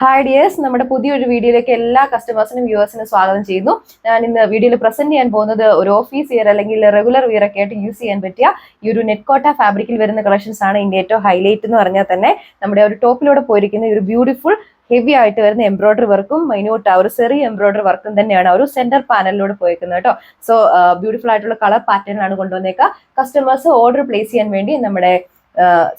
Hi dears, നമ്മുടെ പുതിയൊരു വീഡിയോയിലേക്ക് എല്ലാ കസ്റ്റമേഴ്സിനും വ്യൂവേഴ്സിനും സ്വാഗതം ചെയ്യുന്നു. ഞാൻ ഇന്ന് വീഡിയോയിൽ പ്രസന്റ് ചെയ്യാൻ പോകുന്നത് ഒരു ഓഫീസ് വിയർ അല്ലെങ്കിൽ റെഗുലർ വിയർ ഒക്കെ ആയിട്ട് യൂസ് ചെയ്യാൻ പറ്റിയ ഈ ഒരു നെറ്റ്കോട്ട ഫാബ്രിക്കിൽ വരുന്ന കളക്ഷൻസ് ആണ്. ഇതിന്റെ ഏറ്റവും ഹൈലൈറ്റ് എന്ന് പറഞ്ഞാൽ തന്നെ നമ്മുടെ ഒരു ടോപ്പിലൂടെ പോയിരിക്കുന്ന ഒരു ബ്യൂട്ടിഫുൾ ഹെവി ആയിട്ട് വരുന്ന എംബ്രോയിഡറി വർക്കും മൈന്യൂട്ട് ആ ഒരു ചെറിയ എംബ്രോയിഡറി വർക്കും തന്നെയാണ് ഒരു സെന്റർ പാനലിലൂടെ പോയിരിക്കുന്നത് കേട്ടോ. സോ ബ്യൂട്ടിഫുൾ ആയിട്ടുള്ള കളർ പാറ്റേൺ ആണ് കൊണ്ടുവന്നേക്കുക. കസ്റ്റമേഴ്സ് ഓർഡർ പ്ലേസ് ചെയ്യാൻ വേണ്ടി നമ്മുടെ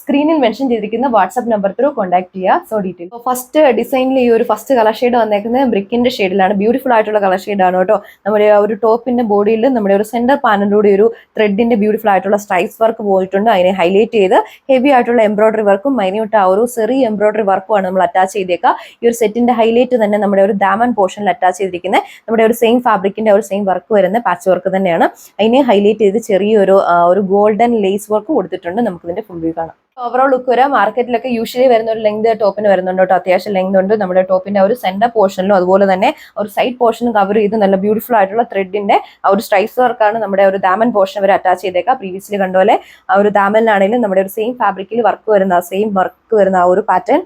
സ്ക്രീനിൽ മെൻഷൻ ചെയ്തിരിക്കുന്ന വാട്സ്ആപ്പ് നമ്പർ ത്രൂ കോൺടാക്ട് ചെയ്യുക. സോ ഡീറ്റെയിൽ ഫസ്റ്റ് ഡിസൈനിൽ ഈ ഒരു ഫസ്റ്റ് കളർ ഷെയ്ഡ് വന്നേക്കുന്നത് ബ്രിക്കിന്റെ ഷെയ്ഡിലാണ്. ബ്യൂട്ടിഫുൾ ആയിട്ടുള്ള കളർ ഷെയ്ഡാണ് കേട്ടോ. നമ്മുടെ ഒരു ടോപ്പിന്റെ ബോഡിയിൽ നമ്മുടെ ഒരു സെന്റർ പാനലിലൂടെ ഒരു ത്രെഡിന്റെ ബ്യൂട്ടിഫുൾ ആയിട്ടുള്ള സ്ട്രൈപ്സ് വർക്ക് പോയിട്ടുണ്ട്. അതിനെ ഹൈലൈറ്റ് ചെയ്ത് ഹെവി ആയിട്ടുള്ള എംബ്രോയിഡറി വർക്കും മൈന്യൂട്ട് ആ ഒരു ചെറിയ എംബ്രോയിഡറി വർക്കുമാണ് നമ്മൾ അറ്റാച്ച് ചെയ്തേക്കുക. ഈ ഒരു സെറ്റിന്റെ ഹൈലൈറ്റ് തന്നെ നമ്മുടെ ഒരു ദാമൻ പോർഷനിൽ അറ്റാച്ച് ചെയ്തിരിക്കുന്നത് നമ്മുടെ ഒരു സെയിം ഫാബ്രിക്കിന്റെ ഒരു സെയിം വർക്ക് വരുന്ന പാച്ച് വർക്ക് തന്നെയാണ്. അതിനെ ഹൈലൈറ്റ് ചെയ്ത് ചെറിയൊരു ഗോൾഡൻ ലേസ് വർക്ക് കൊടുത്തിട്ടുണ്ട്. നമുക്ക് ഇതിന്റെ ഫുൾ വ്യൂ കാണാം. ഓവറോൾ ലുക്ക് വരാം. മാർക്കറ്റിലൊക്കെ യൂഷ്വലി വരുന്ന ഒരു ലെങ്ത് ടോപ്പിന് വരുന്നുണ്ട് കേട്ടോ. അത്യാവശ്യം ലെങ്ത് ഉണ്ട്. നമ്മുടെ ടോപ്പിന്റെ ഒരു സെന്റർ പോർഷനിലും അതുപോലെ തന്നെ ഒരു സൈഡ് പോർഷനും കവർ ചെയ്ത് നല്ല ബ്യൂട്ടിഫുൾ ആയിട്ടുള്ള ത്രെഡിന്റെ ആ ഒരു സ്ട്രൈപ്സ് വർക്കാണ് നമ്മുടെ ഒരു ദാമൻ പോർഷൻ വരെ അറ്റാച്ച് ചെയ്തേക്കാം. പ്രീവിയസ്ലി കണ്ടപോലെ ആ ഒരു ദാമനിലാണെങ്കിലും നമ്മുടെ ഒരു സെയിം ഫാബ്രിക്കിൽ വർക്ക് വരുന്ന സെയിം വർക്ക് വരുന്ന ആ ഒരു പാറ്റേൺ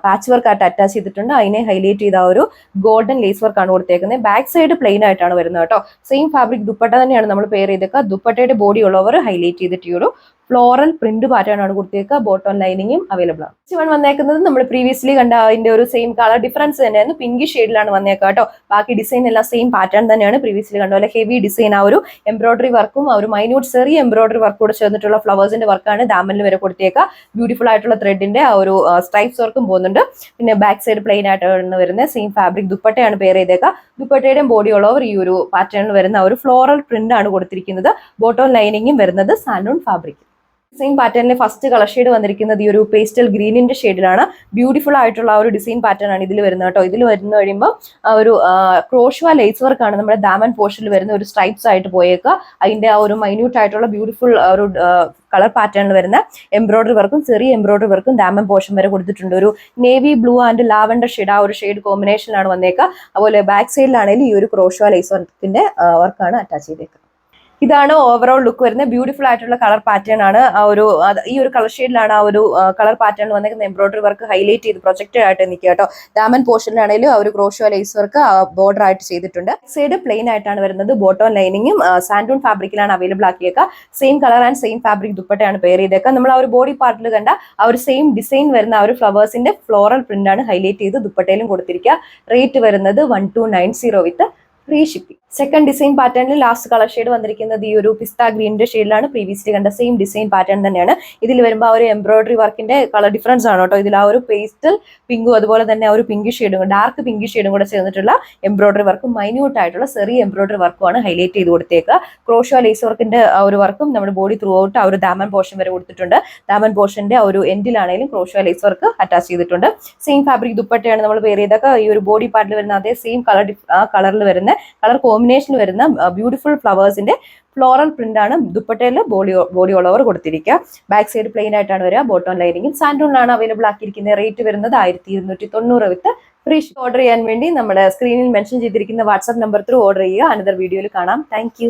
പാച്ച് വർക്ക് ആയിട്ട് അറ്റാച്ച് ചെയ്തിട്ടുണ്ട്. അതിനെ ഹൈലൈറ്റ് ചെയ്ത ആ ഒരു ഗോൾഡൻ ലേസ് വർക്കാണ് കൊടുത്തേക്കുന്നത്. ബാക്ക് സൈഡ് പ്ലെയിൻ ആയിട്ടാണ് വരുന്നത് കേട്ടോ. സെയിം ഫാബ്രിക് ദുപ്പട്ട തന്നെയാണ് നമ്മൾ പെയർ ചെയ്തേക്കുക. ദുപ്പട്ടയുടെ ബോഡി ഉള്ളവർ ഹൈലൈറ്റ് ചെയ്തിട്ട് ഈ ഒരു ഫ്ലോറൽ പ്രിന്റ് പാറ്റേൺ ആണ് കൊടുത്തേക്കുക. ബോട്ടം ലൈനിങ്ങും അവൈലബിൾ ആണ്. നെക്സ്റ്റ് വന്നേക്കുന്നത് നമ്മൾ പ്രീവിയസ്ലി കണ്ട അതിന്റെ ഒരു സെയിം കളർ ഡിഫറൻസ് തന്നെയായിരുന്നു. പിങ്കി ഷെയ്ഡിലാണ് വന്നേക്കുക കേട്ടോ. ബാക്കി ഡിസൈൻ എല്ലാം സെയിം പാറ്റേൺ തന്നെയാണ്. പ്രീവിയസ്ലി കണ്ട പോലെ ഹെവി ഡിസൈൻ ആ ഒരു എംബ്രോയിഡറി വർക്കും ആ ഒരു മൈന്യൂട്ട് ചെറിയ എംബ്രോയിഡറി വർക്ക് കൂടെ ചേർന്നിട്ടുള്ള ഫ്ലവേഴ്സിന്റെ വർക്കാണ് ദാമനിൽ വരെ കൊടുത്തേക്കുക. ബ്യൂട്ടിഫുൾ ആയിട്ടുള്ള ത്രെഡിന്റെ ആ ഒരു സ്ട്രൈപ്സ് വർക്കും പോകുന്നുണ്ട്. പിന്നെ ബാക്ക് സൈഡ് പ്ലെയിൻ ആയിട്ടാണ് വരുന്നത്. സെയിം ഫാബ്രിക് ദുപ്പട്ടയാണ് പെയർ ചെയ്തേക്കുക. ദുപ്പട്ടയുടെ ബോഡി ഉള്ളവർ ഈ ഒരു പാറ്റേണിൽ വരുന്ന ഒരു ഫ്ലോറൽ പ്രിന്റ് ആണ് കൊടുത്തിരിക്കുന്നത്. ബോട്ടം ലൈനിങ്ങും വരുന്നത് സാൻഡൂൺ ഫാബ്രിക്. സെയിം പാറ്റേണിലെ ഫസ്റ്റ് കളർ ഷെയ്ഡ് വന്നിരിക്കുന്നത് ഈ ഒരു പേസ്റ്റൽ ഗ്രീനിന്റെ ഷെയ്ഡിലാണ്. ബ്യൂട്ടിഫുൾ ആയിട്ടുള്ള ആ ഒരു ഡിസൈൻ പാറ്റേൺ ആണ് ഇതിൽ വരുന്നത് കേട്ടോ. ഇതിൽ വരുന്ന കഴിയുമ്പോൾ ഒരു ക്രോഷ്വ ലേസ് വർക്കാണ് നമ്മുടെ ദാമൻ പോർഷനിൽ വരുന്ന ഒരു സ്ട്രൈപ്സ് ആയിട്ട് പോയേക്കുക. അതിന്റെ ആ ഒരു മൈന്യൂട്ട് ആയിട്ടുള്ള ബ്യൂട്ടിഫുൾ ഒരു കളർ പാറ്റേണിൽ വരുന്ന എംബ്രോയിഡറി വർക്കും ചെറിയ എംബ്രോയിഡറി വർക്കും ദാമൻ പോർഷൻ വരെ കൊടുത്തിട്ടുണ്ട്. ഒരു navy blue and lavender shade ആ ഒരു ഷെയ്ഡ് കോമ്പിനേഷനിലാണ് വന്നേക്കുക. അതുപോലെ ബാക്ക് സൈഡിലാണെങ്കിൽ ഈ ഒരു ക്രോഷ്വ ലേസ് വർക്കിന്റെ വർക്കാണ് അറ്റാച്ച് ചെയ്തേക്കുക. ഇതാണ് ഓവറോൾ ലുക്ക് വരുന്നത്. ബ്യൂട്ടിഫുൾ ആയിട്ടുള്ള കളർ പാറ്റേൺ ആണ്. ഈ ഒരു കളർ ഷെയ്ഡിലാണ് ആ ഒരു കളർ പാറ്റേൺ വന്നിരിക്കുന്ന എംബ്രോയിഡറി വർക്ക് ഹൈലൈറ്റ് ചെയ്ത് പ്രൊജക്റ്റഡ് ആയിട്ട് നിൽക്കുക കേട്ടോ. ദാമൻ പോർഷനിലാണെങ്കിലും ആ ഒരു ക്രോഷ്വ ലേസ് വർക്ക് ബോർഡർ ആയിട്ട് ചെയ്തിട്ടുണ്ട്. സൈഡ് പ്ലെയിൻ ആയിട്ടാണ് വരുന്നത്. ബോട്ടം ലൈനിങ്ങും സാൻഡൂൺ ഫാബ്രിക്കിലാണ് അവൈലബിൾ ആക്കിയേക്കുക. Same colour and same fabric ദുപ്പട്ടയാണ് പെയർ ചെയ്തേക്കുക. നമ്മൾ ആ ഒരു ബോഡി പാർട്ടിൽ കണ്ട ആ ഒരു സെയിം ഡിസൈൻ വരുന്ന ആ ഒരു ഫ്ലവേഴ്സിന്റെ ഫ്ലോറൽ പ്രിന്റ് ആണ് ഹൈലൈറ്റ് ചെയ്ത് ദുപ്പട്ടയിലും കൊടുത്തിരിക്കുക. റേറ്റ് വരുന്നത് 1290 വിത്ത് ഫ്രീ ഷിപ്പിംഗ്. സെക്കൻഡ് ഡിസൈൻ പാറ്റേണിൽ ലാസ്റ്റ് കളർ ഷെയ്ഡ് വന്നിരിക്കുന്നത് ഈ ഒരു പിസ്ത ഗ്രീനിന്റെ ഷെയ്ഡിലാണ്. പ്രീവിയസ്ലി കണ്ട സെയിം ഡിസൈൻ പാറ്റേൺ തന്നെയാണ്. ഇതിൽ വരുമ്പോൾ ആ ഒരു എംബ്രോയിഡറി വർക്കിന്റെ കളർ ഡിഫറൻസ് ആണ് കേട്ടോ. ഇതിൽ ആ ഒരു പേസ്റ്റൽ പിങ്കും അതുപോലെ തന്നെ ആ ഒരു പിങ്ക് ഷെയ്ഡും ഡാർക്ക് പിങ്ക് ഷെയ്ഡും കൂടെ ചേർന്നിട്ടുള്ള എംബ്രോയിഡറി വർക്കും മൈന്യൂട്ട് ആയിട്ടുള്ള ചെറിയ എംബ്രോയിഡറി വർക്കുമാണ് ഹൈലൈറ്റ് ചെയ്ത് കൊടുത്തേക്കുക. ക്രോഷ്വ ലേസ് വർക്കിന്റെ ആ ഒരു വർക്കും നമ്മുടെ ബോഡി ത്രൂ ഔട്ട് ആ ഒരു ദാമൻ പോർഷൻ വരെ കൊടുത്തിട്ടുണ്ട്. ദാമൻ പോർഷന്റെ ആ ഒരു എൻഡിലാണെങ്കിലും ക്രോഷ്വ ലേസ് വർക്ക് അറ്റാച്ച് ചെയ്തിട്ടുണ്ട്. സെയിം ഫാബ്രിക് ദുപ്പട്ടയാണ് നമ്മൾ പെയർ ചെയ്തൊക്കെ ഈ ഒരു ബോഡി പാർട്ടിൽ വരുന്ന അതേ സെയിം കളറിൽ വരുന്ന കളർ കോമ്പിനേഷനിൽ വരുന്ന ബ്യൂട്ടിഫുൾ ഫ്ലവേഴ്സിന്റെ ഫ്ലോറൽ പ്രിന്റ് ആണ് ദുപ്പട്ടയിൽ ബോഡി ഓളോവർ കൊടുത്തിരിക്കുക. ബാക്ക് സൈഡ് പ്ലെയിൻ ആയിട്ടാണ് വരിക. ബോട്ടം ലൈനിങ്ങും സാൻഡൂണിലാണ് അവൈലബിൾ ആക്കിയിരിക്കുന്നത്. റേറ്റ് വരുന്നത് 1290 വിത്ത് ഫ്രീ. ഓർഡർ ചെയ്യാൻ വേണ്ടി നമ്മുടെ സ്ക്രീനിൽ മെൻഷൻ ചെയ്തിരിക്കുന്ന വാട്സ്ആപ്പ് നമ്പർ ത്രൂ ഓർഡർ ചെയ്യുക. അനദർ വീഡിയോയിൽ കാണാം. താങ്ക്